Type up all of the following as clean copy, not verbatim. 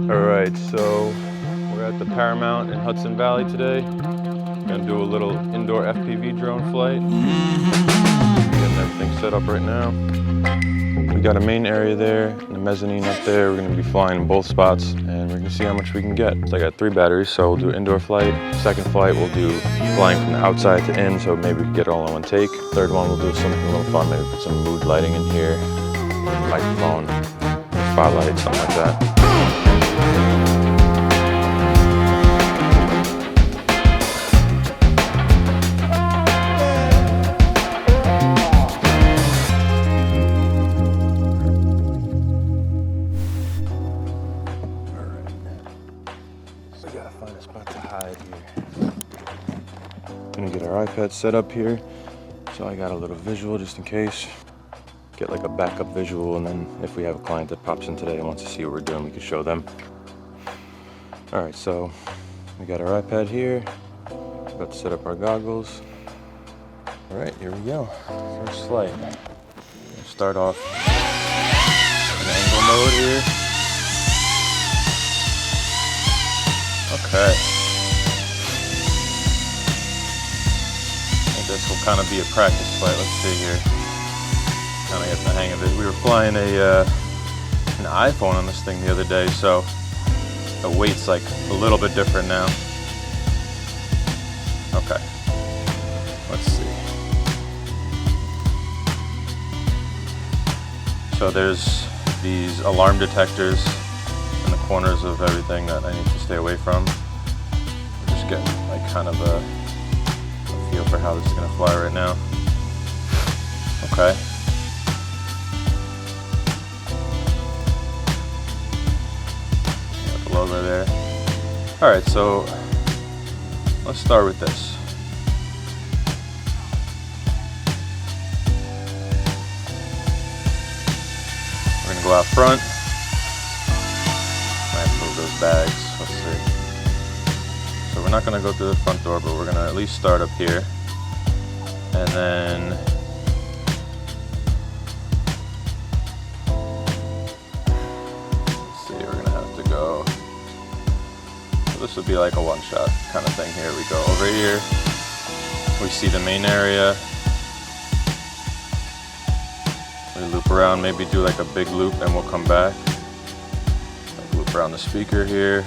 Alright, so we're at the Paramount in Hudson Valley today. Gonna do a little indoor FPV drone flight. Getting everything set up right now. We got a main area there and a mezzanine up there. We're gonna be flying in both spots and we're gonna see how much we can get. So I got 3 batteries, so we'll do indoor flight. Second flight, we'll do flying from the outside to in, so maybe we can get it all in one take. Third one, we'll do something a little fun, maybe put some mood lighting in here, microphone, spotlight, something like that. We gotta find a spot to hide here. Gonna get our iPad set up here, so I got a little visual just in case. Get like a backup visual, and then if we have a client that pops in today and wants to see what we're doing, we can show them. All right, so we got our iPad here. About to set up our goggles. All right, here we go. First flight. We'll start off in angle mode here. Okay. I think this will kind of be a practice flight. Let's see here. Kind of get the hang of it. We were flying an iPhone on this thing the other day, so the weight's like a little bit different now. Okay. Let's see. So there's these alarm detectors in the corners of everything that I need to stay away from. We're just getting like kind of a feel for how this is gonna fly right now. Okay. Got the logo there. All right, so let's start with this. We're gonna go out front. Move those bags. Let's see. So we're not going to go through the front door, but we're going to at least start up here. And then let's see, we're going to have to go. So this would be like a one-shot kind of thing here. We go over here. We see the main area. We loop around, maybe do like a big loop, and we'll come back. Loop around the speaker here.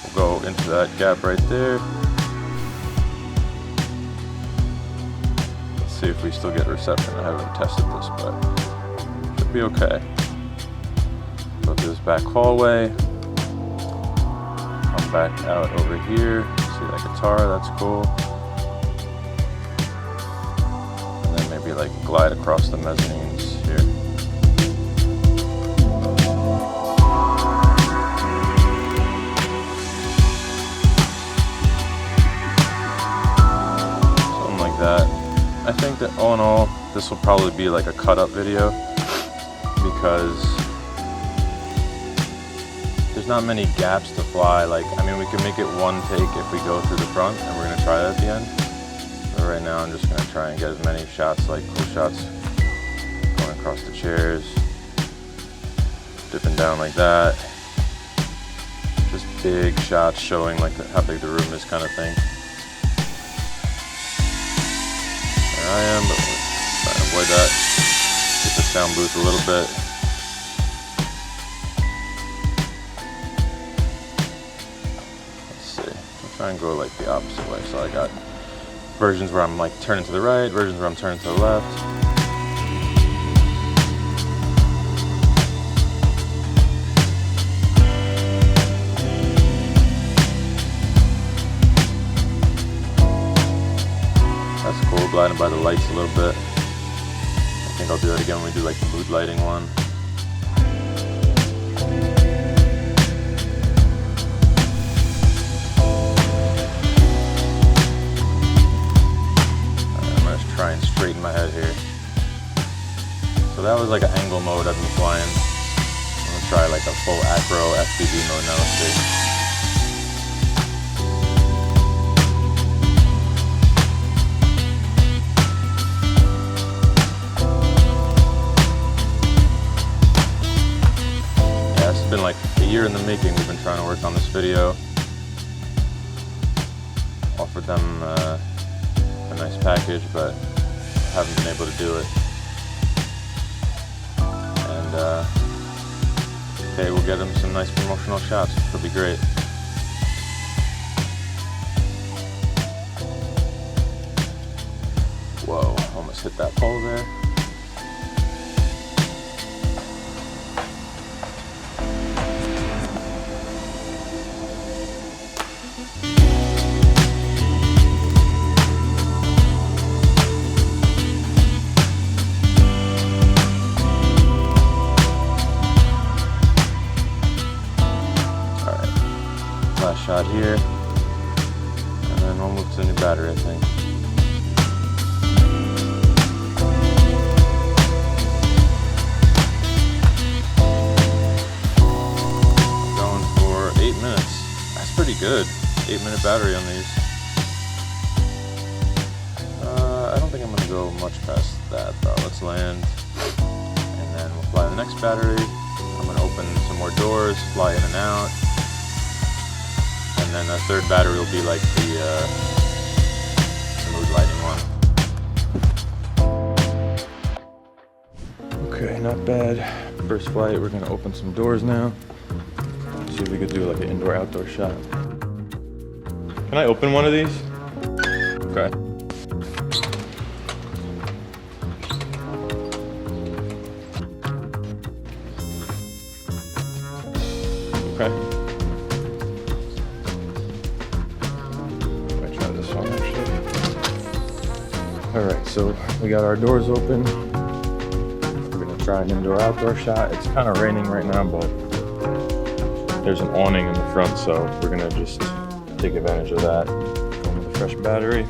We'll go into that gap right there. Let's see if we still get reception. I haven't tested this, but should be okay. Go through this back hallway. Come back out over here. See that guitar, that's cool. Maybe like glide across the mezzanines here. Something like that. I think that all in all, this will probably be like a cut-up video because there's not many gaps to fly. Like, I mean, we can make it one take if we go through the front, and we're gonna try that at the end. Right now I'm just going to try and get as many shots, like cool shots, going across the chairs, dipping down like that, just big shots showing like how big the room is kind of thing. There I am, but we're trying to avoid that, get the sound booth a little bit. Let's see, I'll try and go like the opposite way, so I got versions where I'm like turning to the right, versions where I'm turning to the left. That's cool, blinded by the lights a little bit. I think I'll do that again when we do like the mood lighting one. Try and straighten my head here. So that was like an angle mode I've been flying. I'm gonna try like a full acro FPV mode now. Let's see. year in the making. We've been trying to work on this video. Offered them a nice package, but haven't been able to do it. And today we'll get them some nice promotional shots, which will be great. Whoa, almost hit that pole there. Last shot here, and then we'll move to the new battery, I think. Going for 8 minutes. That's pretty good. 8-minute battery on these. I don't think I'm going to go much past that though. Let's land, and then we'll fly the next battery. I'm going to open some more doors, fly in and out. And then the third battery will be like the mood lighting one. Okay, not bad. First flight, we're gonna open some doors now. See if we could do like an indoor-outdoor shot. Can I open one of these? Okay. Okay. Alright, so we got our doors open. We're gonna try an indoor-outdoor shot. It's kind of raining right now, but there's an awning in the front, so we're gonna just take advantage of that. Going with a fresh battery.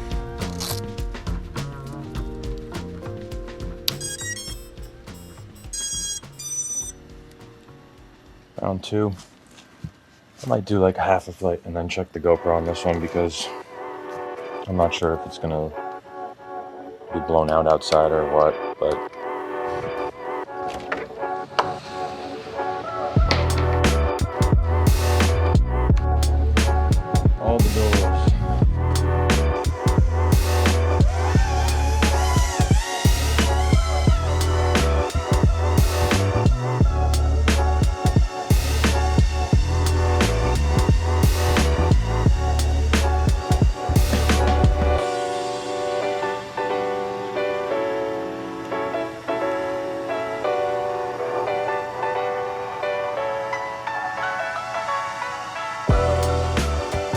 Round 2. I might do like half a flight and then check the GoPro on this one because I'm not sure if it's gonna be blown out outside or what, but all the doors.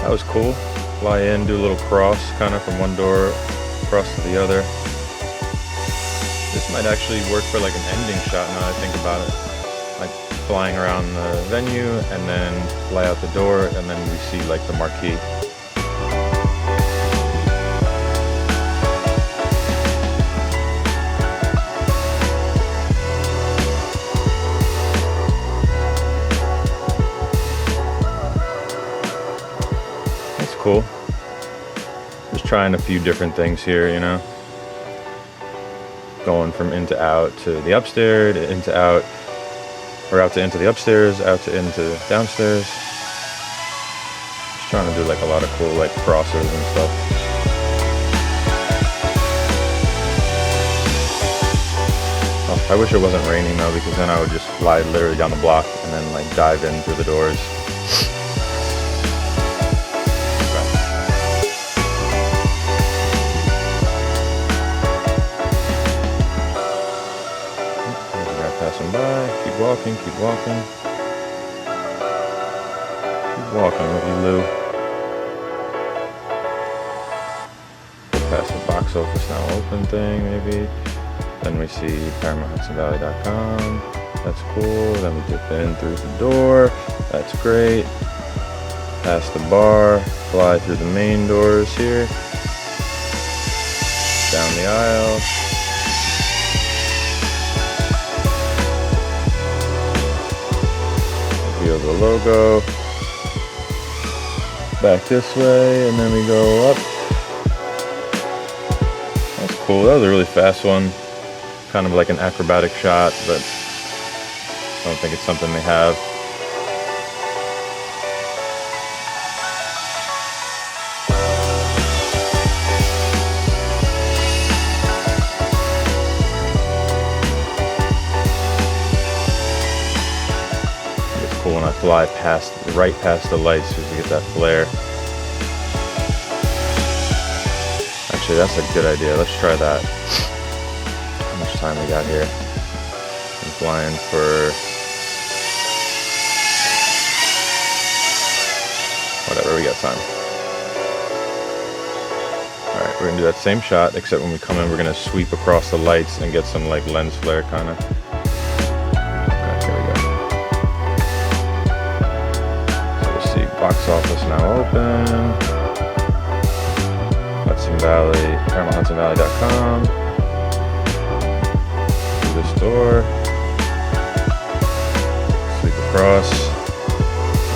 That was cool. Fly in, do a little cross, kind of from one door across to the other. This might actually work for like an ending shot now that I think about it. Like flying around the venue and then fly out the door and then we see like the marquee. Cool. Just trying a few different things here, you know. Going from in to out to the upstairs, into out, or out to into the upstairs, out to into downstairs. Just trying to do like a lot of cool like crosses and stuff. Oh, I wish it wasn't raining though, because then I would just fly literally down the block and then like dive in through the doors. Passing by, keep walking, keep walking. Keep walking with you, Lou. Past the box office now open thing, maybe. Then we see ParamountHudsonValley.com. That's cool. Then we dip in through the door. That's great. Past the bar, fly through the main doors here. Down the aisle. Reveal the logo. Back this way, and then we go up. That's cool. That was a really fast one. Kind of like an acrobatic shot, but I don't think it's something they have. fly right past the lights just to get that flare. Actually, that's a good idea. Let's try that. How much time we got here? I'm flying for whatever, we got time. Alright, we're gonna do that same shot, except when we come in, we're gonna sweep across the lights and get some like lens flare kind of. Alright, here we go. So we'll see box office now open. Hudson Valley, ParamountHudsonValley.com. Through this door. Sweep across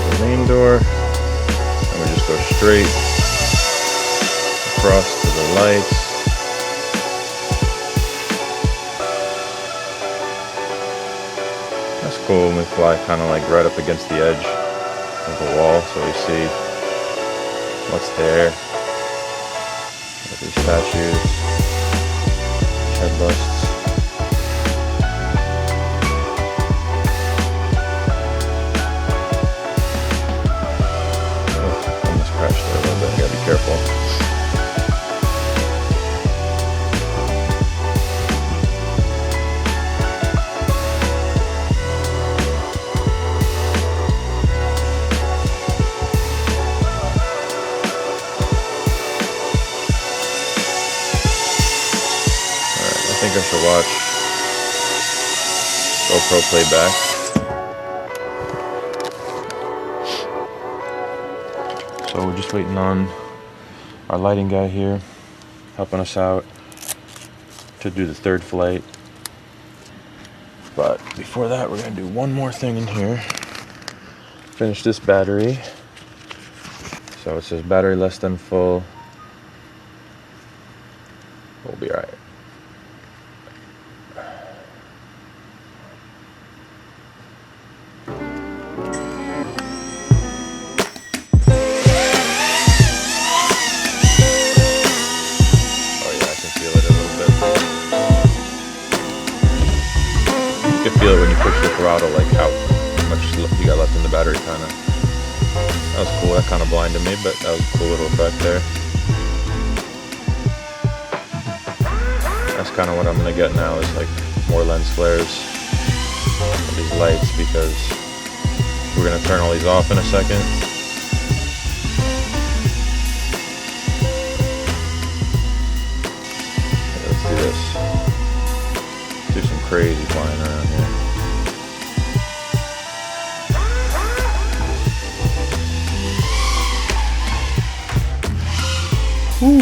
the main door. And we just go straight across to the lights. That's cool when we fly kind of like right up against the edge of the wall, so we see what's there. Got these statues, head busts. Oh, almost crashed there a little bit, I gotta be careful. I think I should watch GoPro playback. So we're just waiting on our lighting guy here, helping us out to do the third flight. But before that, we're gonna do one more thing in here. Finish this battery. So it says battery less than full. We'll be all right. Feel it when you push the throttle, like how much you got left in the battery, kind of. That was cool. That kind of blinded me, but that was a cool little effect there. That's kind of what I'm gonna get now, is like more lens flares of these lights, because we're gonna turn all these off in a second. Okay, let's do this. Do some crazy flying around here. Whew.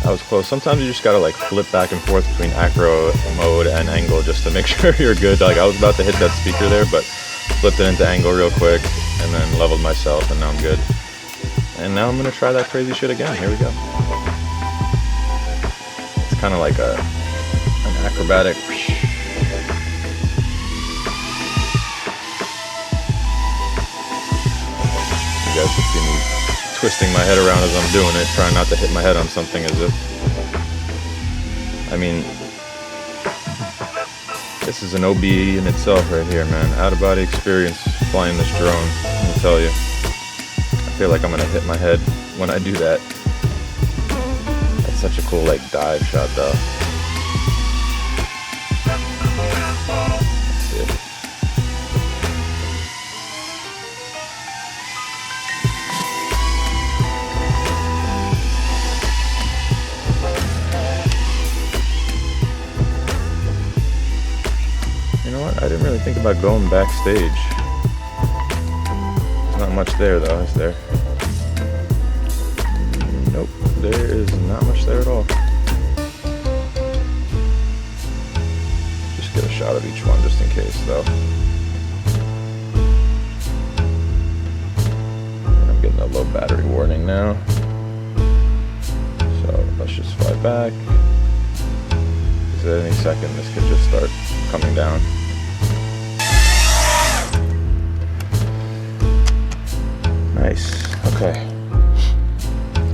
That was close. Sometimes you just gotta like flip back and forth between acro mode and angle just to make sure you're good. Like I was about to hit that speaker there, but flipped it into angle real quick and then leveled myself, and now I'm good. And now I'm gonna try that crazy shit again. Here we go. It's kind of like an acrobatic. You guys can see me twisting my head around as I'm doing it, trying not to hit my head on something, as if, I mean, this is an OBE in itself right here, man. Out of body experience flying this drone, let me tell you. I feel like I'm gonna hit my head when I do that. That's such a cool like dive shot though. Let's see. You know what? I didn't really think about going backstage. There's not much there though, is there? Nope, there is not much there at all. Just get a shot of each one just in case though. And I'm getting a low battery warning now. So let's just fly back. Because at any second this could just start coming down. Nice, okay.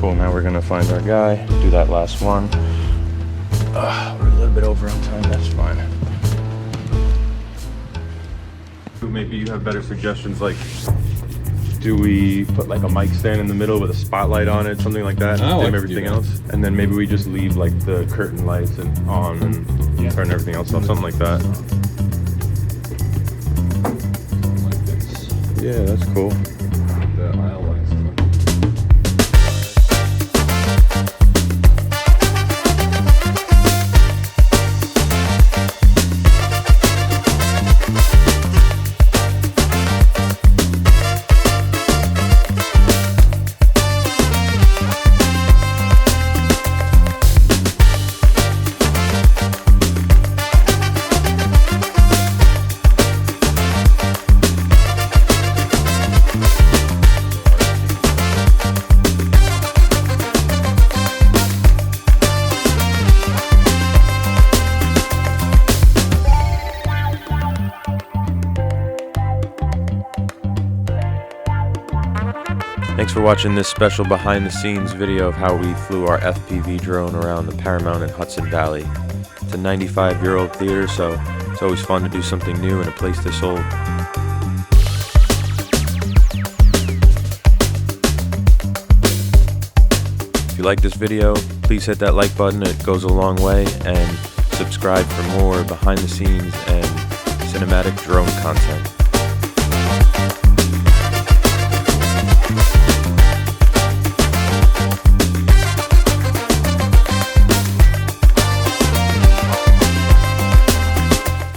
Cool, now we're gonna find our guy, do that last one. We're a little bit over on time, that's fine. Maybe you have better suggestions, like do we put like a mic stand in the middle with a spotlight on it, something like that, and dim everything else, and then maybe we just leave like the curtain lights and on and turn everything else off, something like that. Like this. Yeah, that's cool. The aisle lights. Thanks for watching this special behind-the-scenes video of how we flew our FPV drone around the Paramount in Hudson Valley. It's a 95-year-old theater, so it's always fun to do something new in a place this old. If you like this video, please hit that like button, it goes a long way, and subscribe for more behind-the-scenes and cinematic drone content.